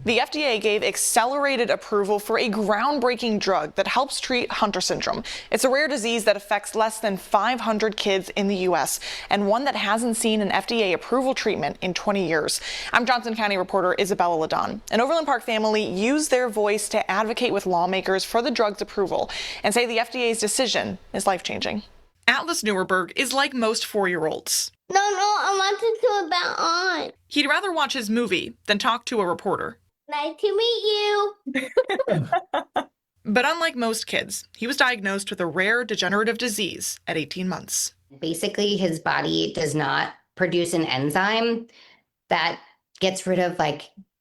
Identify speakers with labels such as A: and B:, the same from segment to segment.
A: The FDA gave accelerated approval for a groundbreaking drug that helps treat Hunter syndrome. It's a rare disease that affects less than 500 kids in the U.S. and one that hasn't seen an FDA approval treatment in 20 years. I'm Johnson County reporter Isabella Ladon. An Overland Park family used their voice to advocate with lawmakers for the drug's approval and say the FDA's decision is life-changing. Atlas Neuerberg is like most 4-year-olds.
B: No, I want to talk about Aunt.
A: He'd rather watch his movie than talk to a reporter.
B: Nice to meet you.
A: But unlike most kids, he was diagnosed with a rare degenerative disease at 18 months.
C: Basically, his body does not produce an enzyme that gets rid of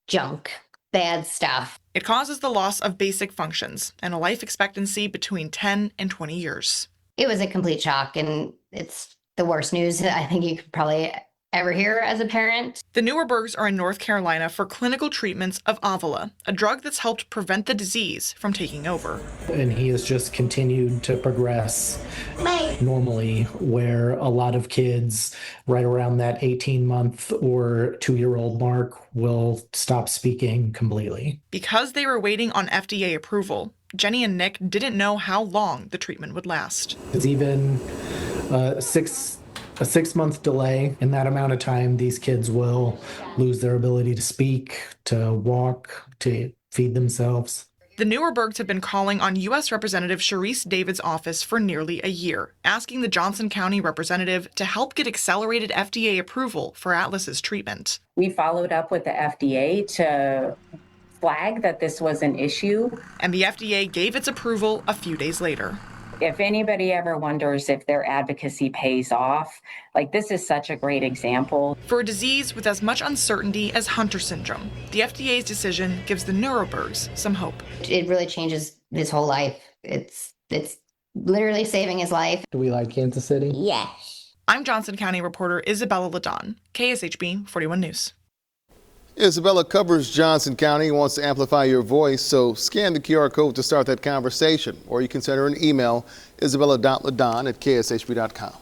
C: junk, bad stuff.
A: It causes the loss of basic functions and a life expectancy between 10 and 20 years.
C: It was a complete shock, and it's the worst news I think you could probably ever hear as a parent.
A: The Neuerbergs are in North Carolina for clinical treatments of Overland, a drug that's helped prevent the disease from taking over.
D: And he has just continued to progress normally, where a lot of kids right around that 18-month or 2-year-old mark will stop speaking completely.
A: Because they were waiting on FDA approval, Jenny and Nick didn't know how long the treatment would last.
D: It's even a 6-month delay. In that amount of time, these kids will lose their ability to speak, to walk, to feed themselves.
A: The Neuerbergs have been calling on U.S. Representative Sharice David's office for nearly a year, asking the Johnson County representative to help get accelerated FDA approval for Atlas's treatment.
E: We followed up with the FDA to flag that this was an issue.
A: And the FDA gave its approval a few days later.
E: If anybody ever wonders if their advocacy pays off, this is such a great example.
A: For a disease with as much uncertainty as Hunter syndrome, the FDA's decision gives the Neuerbergs some hope.
C: It really changes his whole life. It's literally saving his life.
D: Do we like Kansas City?
C: Yes.
A: I'm Johnson County reporter Isabella Ladon, KSHB 41 News.
F: Isabella covers Johnson County and wants to amplify your voice, so scan the QR code to start that conversation, or you can send her an email, isabella.ladon@kshb.com.